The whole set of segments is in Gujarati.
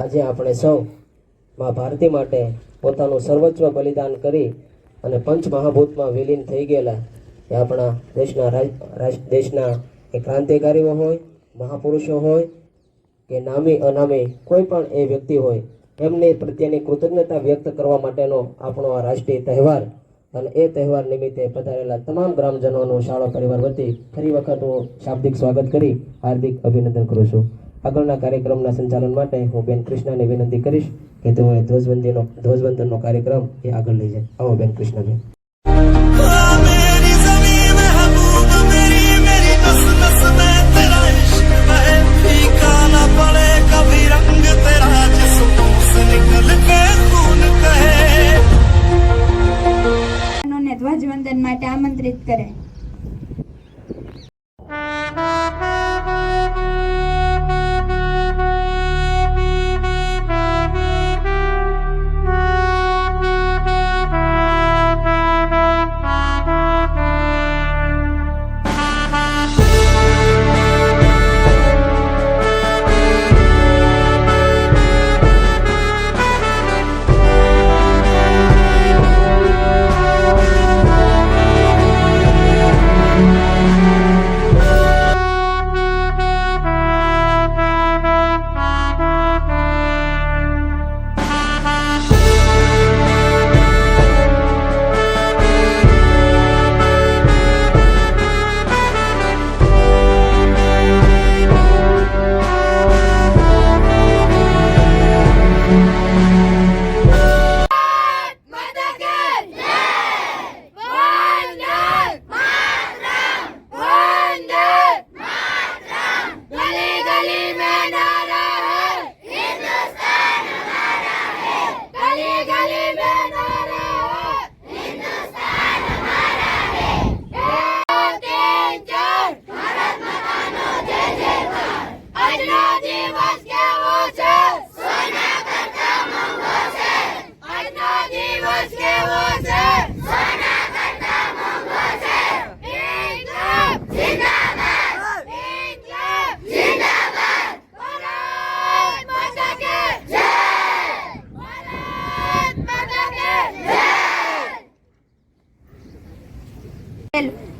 આજે આપણે સૌ મા ભારતી માટે પોતાનું સર્વસ્વ બલિદાન કરી અને પંચ મહાભૂતમાં વિલીન થઈ ગયેલા એ આપણા દેશના એ ક્રાંતિકારીઓ હોય, મહાપુરુષો હોય કે નામી અનામી કોઈ પણ એ વ્યક્તિ હોય, એમની પ્રત્યેની કૃતજ્ઞતા વ્યક્ત કરવા માટેનો આપણો આ રાષ્ટ્રીય તહેવાર અને એ તહેવાર નિમિત્તે પધારેલા તમામ ગ્રામજનોનું શાળા પરિવાર વતી ફરી વખત હું શાબ્દિક સ્વાગત કરી હાર્દિક અભિનંદન કરું છું. આગળના કાર્યક્રમના સંચાલન માટે હું બેન કૃષ્ણાને વિનંતી કરીશ કે તેઓએ ધ્વજવંદનનો કાર્યક્રમ એ આગળ લઈ જાય. આવો બેન કૃષ્ણાબેન. ધ્વજવંદન માટે આમંત્રિત કરે.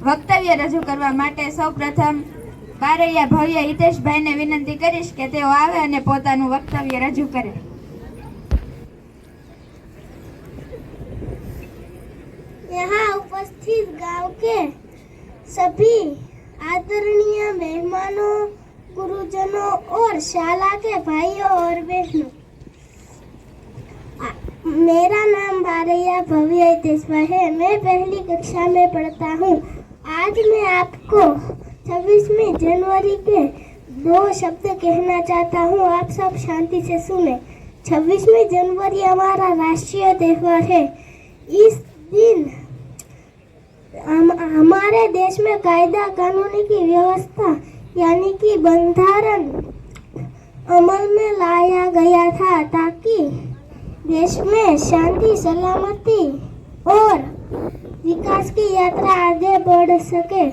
વક્તવ્ય રજૂ કરવા માટે સૌપ્રથમ બારૈયા ભવ્ય હિતેશભાઈને વિનંતી કરીશ કે તેઓ આવે અને પોતાનું વક્તવ્ય રજૂ કરે. यहाँ उपस्थित गांव के सभी आदरणीय मेहमानों, गुरुजनों और शाला के भाइयों और बहनों, मेरा नाम बारैया भव्य हितेशभाई है. मैं पहली कक्षा में पढ़ता हूँ. आज मैं आपको 26वीं जनवरी के 2 शब्द कहना चाहता हूँ. आप सब शांति से सुने. 26वीं जनवरी हमारा राष्ट्रीय त्योहार है. इस दिन हमारे देश में कायदा कानूनी की व्यवस्था यानी कि बंधारण अमल में लाया गया था ताकि देश में शांति, सलामती और विकास की यात्रा आगे बढ़ सके.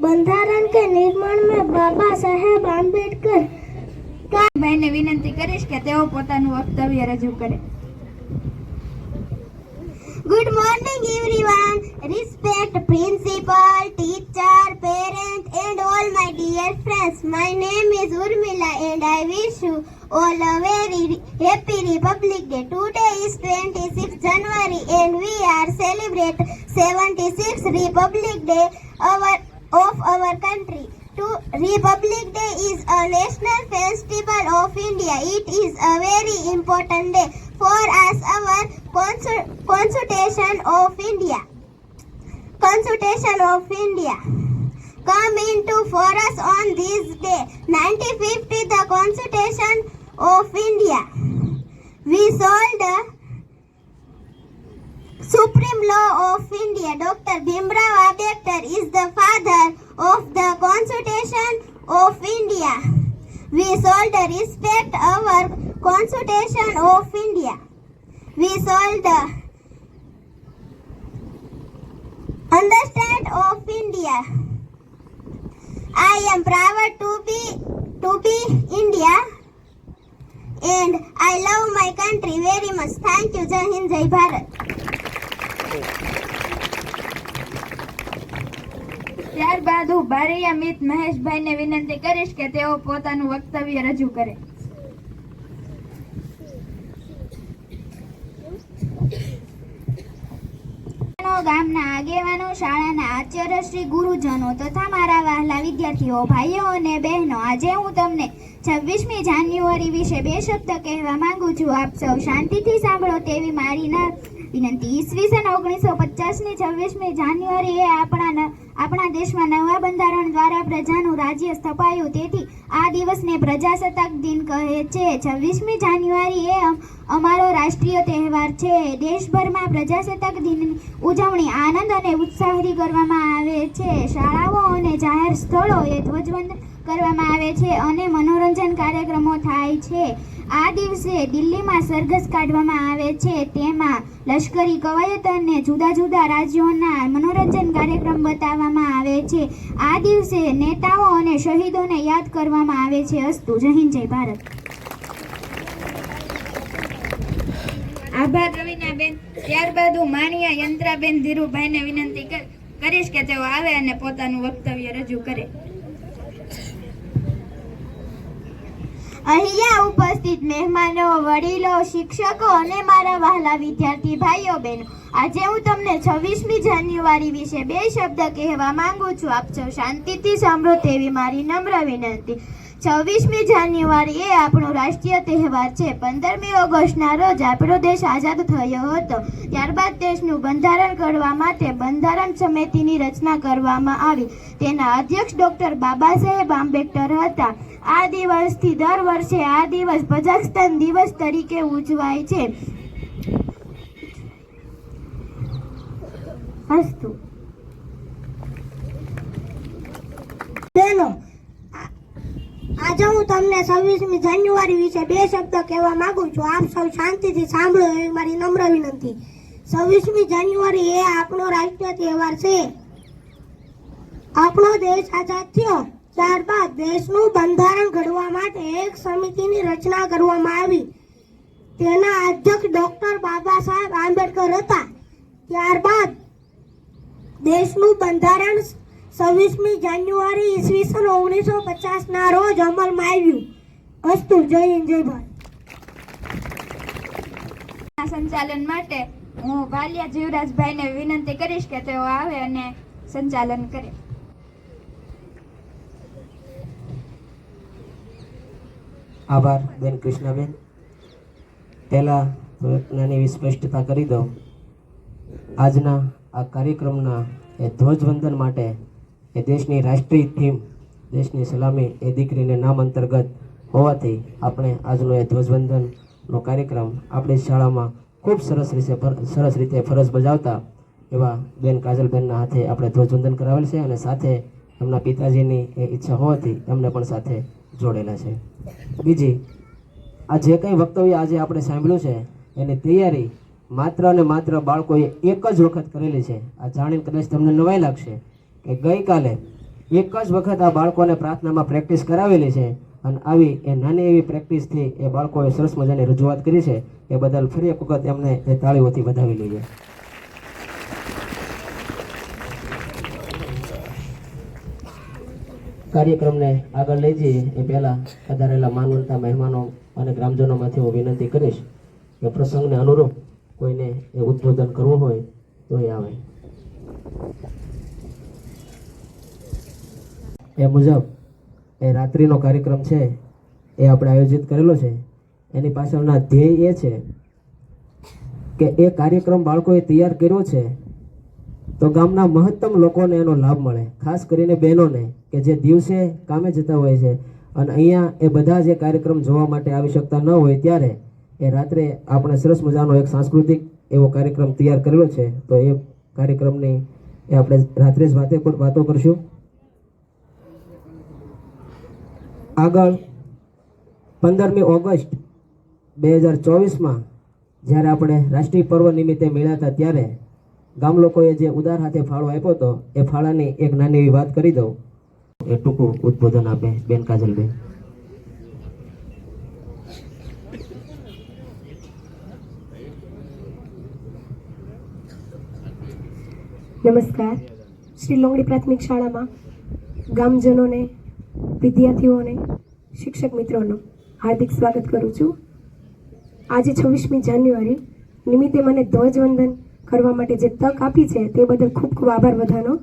बंधारण के निर्माण में बाबा साहेब आंबेडकर का ભાઈને વિનંતી કરીશ કે તેઓ પોતાનું વક્તવ્ય રજૂ કરે. Good morning everyone. Respect principal, teacher, parent and all my dear friends. My name is Urmila and I wish you all a very happy Republic Day. Today is 26th January and we are celebrate 76th Republic Day of our country. Republic Day is a national festival of India. It is a very important day for us. Our Constitution of India come into force on this day. 1950, the Constitution of India. We sold the Supreme Law of India. Dr. Bhimrao Ambedkar is the father of the Constitution of India. We should respect our Constitution of India. We should understand of India. I am proud to be India and I love my country very much. Thank you. Jai Hind, Jai Bharat. ત્યારબાદ હું બારૈયા મિત મહેશભાઈને વિનંતી કરીશ કે તેઓ પોતાનું વક્તવ્ય રજૂ કરે. ગામના આગેવાનો, શાળાના આચાર્ય શ્રી, ગુરુજનો તથા મારા વહાલા વિદ્યાર્થીઓ, ભાઈઓ અને બહેનો, આજે હું તમને 26મી જાન્યુઆરી વિશે બે શબ્દ કહેવા માંગુ છું. આપ સૌ શાંતિથી સાંભળો તેવી મારી વિનંતી. ઈસવીસન 1950ની 26મી જાન્યુઆરી એ આપણા દેશમાં નવા બંધારણ દ્વારા પ્રજાનું રાજ્ય સ્થપાયું. તેથી આ દિવસને પ્રજાસત્તાક દિન કહે છે. 26મી જાન્યુઆરી એ અમારો રાષ્ટ્રીય તહેવાર છે. દેશભરમાં પ્રજાસત્તાક દિનની ઉજવણી આનંદ અને ઉત્સાહથી કરવામાં આવે છે. શાળાઓ અને જાહેર સ્થળોએ ધ્વજવંદન કરવામાં આવે છે અને મનોરંજન કાર્યક્રમો થાય છે. આ દિવસે દિલ્હીમાં સરઘસ કાઢવામાં આવે છે. તેમાં લશ્કરી કવાયત અને જુદા જુદા રાજ્યોના મનોરંજન કાર્યક્રમ બતાવવામાં આવે છે. આ દિવસે નેતાઓ અને શહીદોને યાદ કરવામાં આવે છે. અસ્તુ. જય હિન્દ, જય ભારત. આભાર રવિનાબેન. ત્યારબાદ હું માણિયા યંત્રાબેન ધીરુભાઈને વિનંતી કરીશ કે તેઓ આવે અને પોતાનું વક્તવ્ય રજૂ કરે. અહીંયા ઉપસ્થિત મહેમાનો, વડીલો, શિક્ષકો અને મારા વહાલા વિદ્યાર્થી ભાઈઓ બહેનો, આજે હું તમને 26મી જાન્યુઆરી વિશે બે શબ્દ કહેવા માંગુ છું. આપ સૌ શાંતિથી સાંભળો તેવી મારી નમ્ર વિનંતી. 26મી જાન્યુઆરી એ આપણો રાષ્ટ્રીય તહેવાર છે. 15મી ઓગસ્ટના રોજ આપણો દેશ આઝાદ થયો હતો. ત્યારબાદ દેશનું બંધારણ ઘડવા માટે બંધારણ સમિતિની રચના કરવામાં આવી. તેના અધ્યક્ષ ડોક્ટર બાબા સાહેબ આંબેડકર હતા. આ દિવસથી દર વર્ષે આ દિવસ પ્રજાસત્તાક દિવસ તરીકે ઉજવાય છે. અસ્તુ. બહેનો, આજે હું તમને 26મી જાન્યુઆરી વિશે બે શબ્દ કહેવા માંગુ છું. આપ સૌ શાંતિથી સાંભળો એવી મારી નમ્ર વિનંતી. 26મી જાન્યુઆરી એ આપણો રાષ્ટ્રીય તહેવાર છે. આપણો દેશ આઝાદ થયો ત્યારબાદ દેશનું બંધારણ ઘડવા માટે એક સમિતિની રચના કરવામાં આવી. તેના અધ્યક્ષ ડોક્ટર બાબા સાહેબ આંબેડકર હતા. ત્યારબાદ દેશનું બંધારણ 26મી જાન્યુઆરી ઈસવીસન 1950ના રોજ અમલમાં આવ્યું. અસ્તુ. જય હિન્દ, જય ભારત. સંચાલન માટે હું વાલિયા જીવરાજભાઈને વિનંતી કરીશ કે તેઓ આવે અને સંચાલન કરે. આભાર બેન કૃષ્ણાબેન. પહેલાં તો એક નાની એવી સ્પષ્ટતા કરી દઉં. આજના આ કાર્યક્રમના એ ધ્વજવંદન માટે એ દેશની રાષ્ટ્રીય થીમ, દેશની સલામી એ દીકરીને નામ અંતર્ગત હોવાથી આપણે આજનો એ ધ્વજવંદનનો કાર્યક્રમ આપણી શાળામાં ખૂબ સરસ રીતે ફરજ બજાવતા એવા બેન કાજલબેનના હાથે આપણે ધ્વજવંદન કરાવેલ છે અને સાથે એમના પિતાજીની એ ઈચ્છા હોવાથી એમને પણ સાથે જોડેલા છે. બીજી, આ જે કંઈ વક્તવ્ય આજે આપણે સાંભળ્યું છે એની તૈયારી માત્ર અને માત્ર બાળકોએ એક જ વખત કરેલી છે. આ જાણીને કદાચ તમને નવાઈ લાગશે કે ગઈકાલે એક જ વખત આ બાળકોને પ્રાર્થનામાં પ્રેક્ટિસ કરાવેલી છે અને આવી એ નાની એવી પ્રેક્ટિસથી એ બાળકોએ સરસ મજાની રજૂઆત કરી છે. એ બદલ ફરી એક વખત એમને એ તાળીઓથી વધાવી લઈએ. કાર્યક્રમને આગળ લઈ જઈએ એ પહેલાં પધારેલા માનવતા મહેમાનો અને ગ્રામજનોમાંથી હું વિનંતી કરીશ કે પ્રસંગને અનુરૂપ કોઈને એ ઉદ્બોધન કરવું હોય તો એ આવે. એ મુજબ એ રાત્રિનો કાર્યક્રમ છે એ આપણે આયોજિત કરેલો છે. એની પાછળના ધ્યેય એ છે કે એ કાર્યક્રમ બાળકોએ તૈયાર કર્યો છે તો ગામના મહત્તમ લોકોને એનો લાભ મળે, ખાસ કરીને બહેનોને કે જે દિવસે કામે જતા હોય છે અને અહીંયા એ બધા જે કાર્યક્રમ જોવા માટે આવી શકતા ન હોય ત્યારે એ રાત્રે આપણે સરસ મજાનો એક સાંસ્કૃતિક એવો કાર્યક્રમ તૈયાર કરેલો છે. તો એ કાર્યક્રમની એ આપણે રાત્રે જ વાતો કરશું. આગળ 15મી ઓગસ્ટ 2024માં જ્યારે આપણે રાષ્ટ્રીય પર્વ નિમિત્તે મળ્યા હતા ત્યારે ગામ લોકોએ જે ઉદાર હાથે ફાળો આપ્યો હતો એ ફાળાની એક નાની એવી વાત કરી દઉં. એ ટૂંકું ઉદ્બોધન આપે બેન કાજલબેન. નમસ્કાર. શ્રી લોંગડી પ્રાથમિક શાળામાં ગામજનોને, વિદ્યાર્થીઓને, શિક્ષક મિત્રોનો હાર્દિક સ્વાગત કરું છું. આજે 26મી જાન્યુઆરી નિમિત્તે મને ધ્વજવંદન કરવા માટે જે તક આપી છે તે બદલ ખૂબ ખૂબ આભાર બધાનો.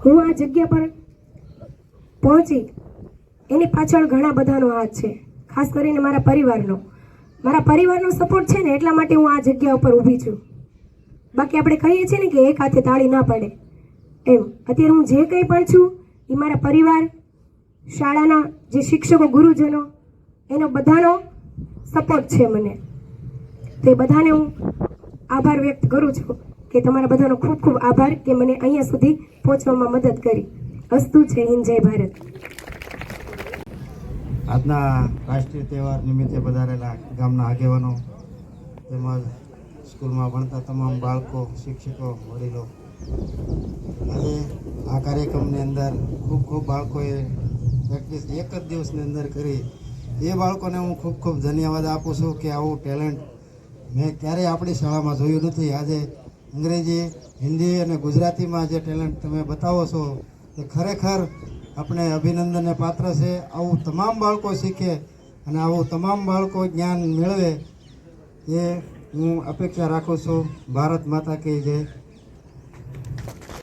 હું આ જગ્યા પર પહોંચી એની પાછળ ઘણા બધાનો હાથ છે, ખાસ કરીને મારા પરિવારનો સપોર્ટ છે ને એટલા માટે હું આ જગ્યા ઉપર ઊભી છું. બાકી આપણે કહીએ છીએ ને કે એક હાથે તાળી ના પડે એમ. અત્યારે હું જે કંઈ પણ છું એ મારા પરિવાર, શાળાના જે શિક્ષકો, ગુરુજનો, એનો બધાનો સપોર્ટ છે મને. તો એ બધાને હું આભાર વ્યક્ત કરું છું કે તમારા બધાનો ખૂબ ખૂબ આભાર કે મને અહીંયા સુધી પહોંચવામાં મદદ કરી. અસ્તુ છે હિન્દ, જય ભારત. આજના રાષ્ટ્રીય તહેવાર નિમિત્તે પધારેલા ગામના આગેવાનો તેમજ સ્કૂલમાં ભણતા તમામ બાળકો, શિક્ષકો, વડીલો, આજે આ કાર્યક્રમની અંદર ખૂબ બાળકોએ પ્રેક્ટિસ એક જ દિવસની અંદર કરી. એ બાળકોને હું ખૂબ ધન્યવાદ આપું છું કે આવું ટેલેન્ટ મેં ક્યારેય આપણી શાળામાં જોયું નથી. આજે અંગ્રેજી, હિન્દી અને ગુજરાતીમાં જે ટેલેન્ટ તમે બતાવો છો તે ખરેખર આપણે અભિનંદનને પાત્ર છે. આવું તમામ બાળકો શીખે અને આવું તમામ બાળકો જ્ઞાન મેળવે એ હું અપેક્ષા રાખું છું. ભારત માતા કી જય.